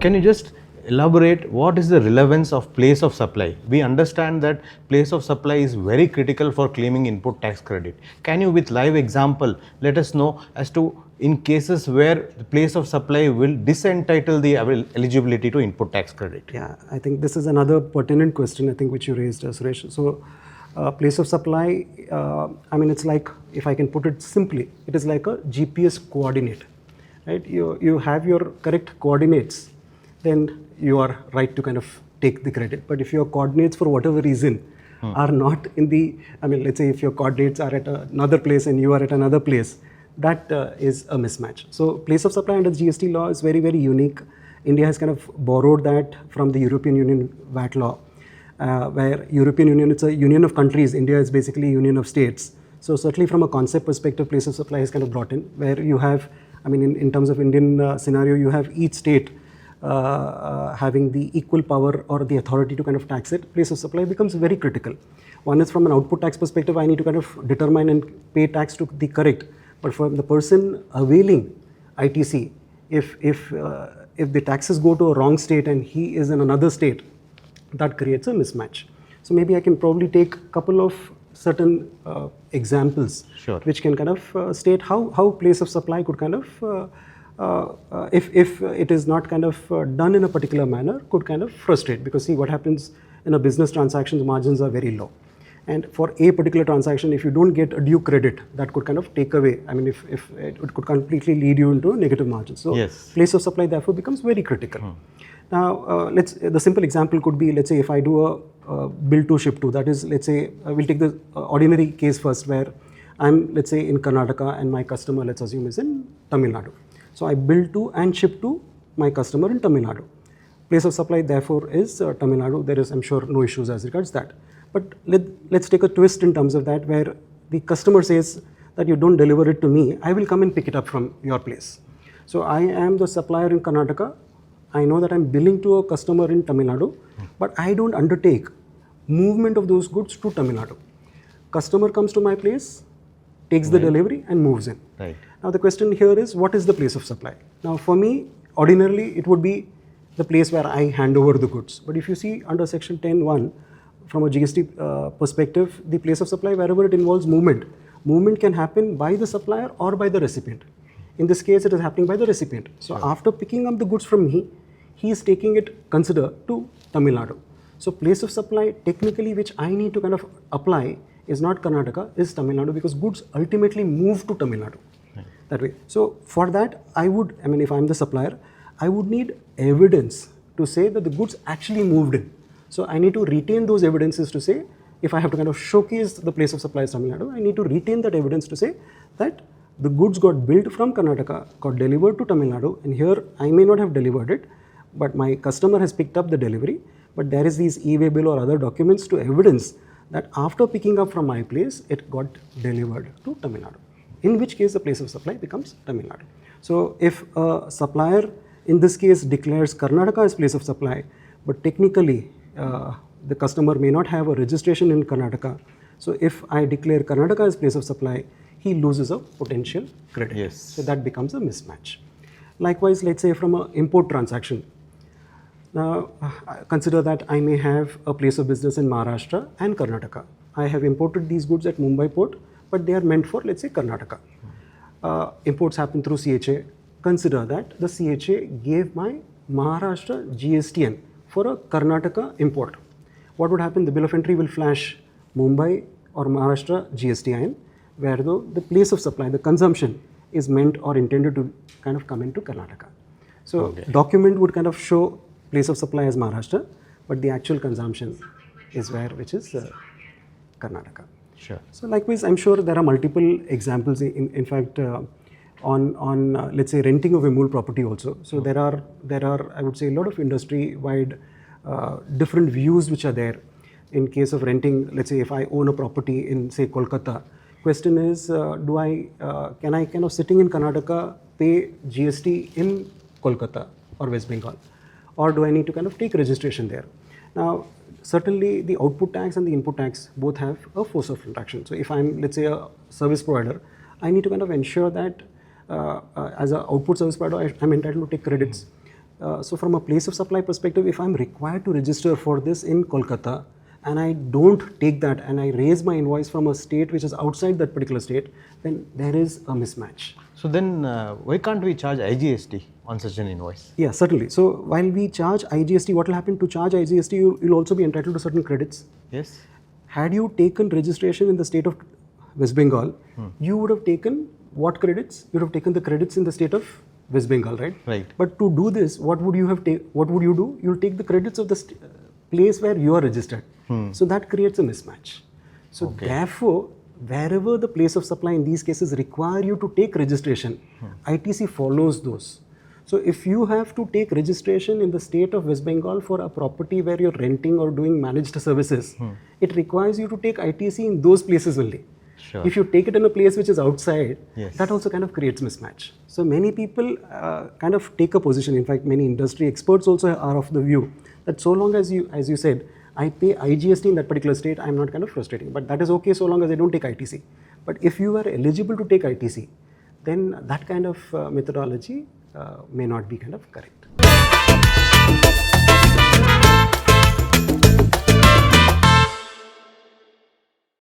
Can you just elaborate what is the relevance of place of supply? We understand that place of supply is very critical for claiming input tax credit. Can you, with live example, let us know as to in cases where the place of supply will disentitle the eligibility to input tax credit? Yeah, I think this is another pertinent question, I think, which you raised, Suresh. So, place of supply, I mean, it's like, if I can put it simply, it is like a GPS coordinate, right? You have your correct coordinates, then you are right to kind of take the credit. But if your coordinates, for whatever reason, are not in the, I mean, let's say if your coordinates are at another place and you are at another place, that is a mismatch. So, place of supply under the GST law is very, very unique. India has kind of borrowed that from the European Union VAT law, where European Union, it's a union of countries, India is basically a union of states. So certainly from a concept perspective, place of supply is kind of brought in, where you have, I mean, in terms of Indian scenario, you have each state having the equal power or the authority to kind of tax it. Place of supply becomes very critical. One is from an output tax perspective, I need to kind of determine and pay tax to the correct. But for the person availing ITC, if the taxes go to a wrong state and he is in another state, that creates a mismatch. So maybe I can probably take a couple of certain examples, sure, which can kind of state how place of supply could kind of, if it is not kind of done in a particular manner, could kind of frustrate. Because see, what happens in a business transaction, the margins are very low. And for a particular transaction, if you don't get a due credit, that could kind of take away, I mean, if it could completely lead you into a negative margin. So yes, place of supply therefore becomes very critical. Now, the simple example could be, let's say if I do a bill to ship to, that is, let's say, we'll take the ordinary case first, where I'm, let's say, in Karnataka and my customer, let's assume, is in Tamil Nadu. So I bill to and ship to my customer in Tamil Nadu. Place of supply therefore is Tamil Nadu. There is, I'm sure, no issues as regards that. But let's take a twist in terms of that, where the customer says that you don't deliver it to me, I will come and pick it up from your place. So I am the supplier in Karnataka. I know that I'm billing to a customer in Tamil Nadu, but I don't undertake movement of those goods to Tamil Nadu. Customer comes to my place, takes the delivery and moves in. Right. Now the question here is, what is the place of supply? Now for me, ordinarily it would be the place where I hand over the goods. But if you see under section 10(1), from a GST perspective, the place of supply, wherever it involves movement, movement can happen by the supplier or by the recipient. In this case, it is happening by the recipient. So after picking up the goods from me, he is taking it, consider, to Tamil Nadu. So place of supply technically which I need to kind of apply is not Karnataka, is Tamil Nadu, because goods ultimately move to Tamil Nadu. Right. That way. So for that, I would, I mean, if I am the supplier, I would need evidence to say that the goods actually moved in. So I need to retain those evidences to say, if I have to kind of showcase the place of supply is Tamil Nadu, I need to retain that evidence to say that the goods got built from Karnataka, got delivered to Tamil Nadu, and here I may not have delivered it, but my customer has picked up the delivery, but there is these e-way bill or other documents to evidence that after picking up from my place, it got delivered to Tamil Nadu, in which case the place of supply becomes Tamil Nadu. So if a supplier in this case declares Karnataka as place of supply, but technically the customer may not have a registration in Karnataka. So if I declare Karnataka as place of supply, he loses a potential credit. Yes. So that becomes a mismatch. Likewise, let's say from an import transaction. Now, consider that I may have a place of business in Maharashtra and Karnataka. I have imported these goods at Mumbai port, but they are meant for, let's say, Karnataka. Imports happen through CHA. Consider that the CHA gave my Maharashtra GSTN for a Karnataka import. What would happen? The bill of entry will flash Mumbai or Maharashtra GSTN, where though the place of supply, the consumption is meant or intended to kind of come into Karnataka. So document would kind of show place of supply as Maharashtra, but the actual consumption is where, which is Karnataka. Sure. So likewise, I'm sure there are multiple examples. In fact, on let's say renting of a mule property also. So there are I would say a lot of industry-wide different views which are there. In case of renting, let's say if I own a property in say Kolkata, question is can I kind of sitting in Karnataka pay GST in Kolkata or West Bengal, or do I need to kind of take registration there? Now certainly the output tax and the input tax both have a force of attraction. So if I'm, let's say, a service provider, I need to kind of ensure that as an output service provider, I'm entitled to take credits. So from a place of supply perspective, if I'm required to register for this in Kolkata and I don't take that and I raise my invoice from a state which is outside that particular state, then there is a mismatch. So then why can't we charge IGST on such an invoice? Yeah, certainly. So while we charge IGST, what will happen to charge IGST, you'll also be entitled to certain credits. Yes. Had you taken registration in the state of West Bengal, you would have taken what credits? You would have taken the credits in the state of West Bengal, right? Right. But to do this, what would you do? You'll take the credits of the place where you are registered. So that creates a mismatch. So therefore, wherever the place of supply in these cases require you to take registration, ITC follows those. So if you have to take registration in the state of West Bengal for a property where you're renting or doing managed services, it requires you to take ITC in those places only. Sure. If you take it in a place which is outside, Yes. that also kind of creates mismatch. So many people kind of take a position. In fact, many industry experts also are of the view that so long as you said, I pay IGST in that particular state, I'm not kind of frustrating. But that is okay so long as I don't take ITC. But if you are eligible to take ITC, then that kind of methodology may not be kind of correct.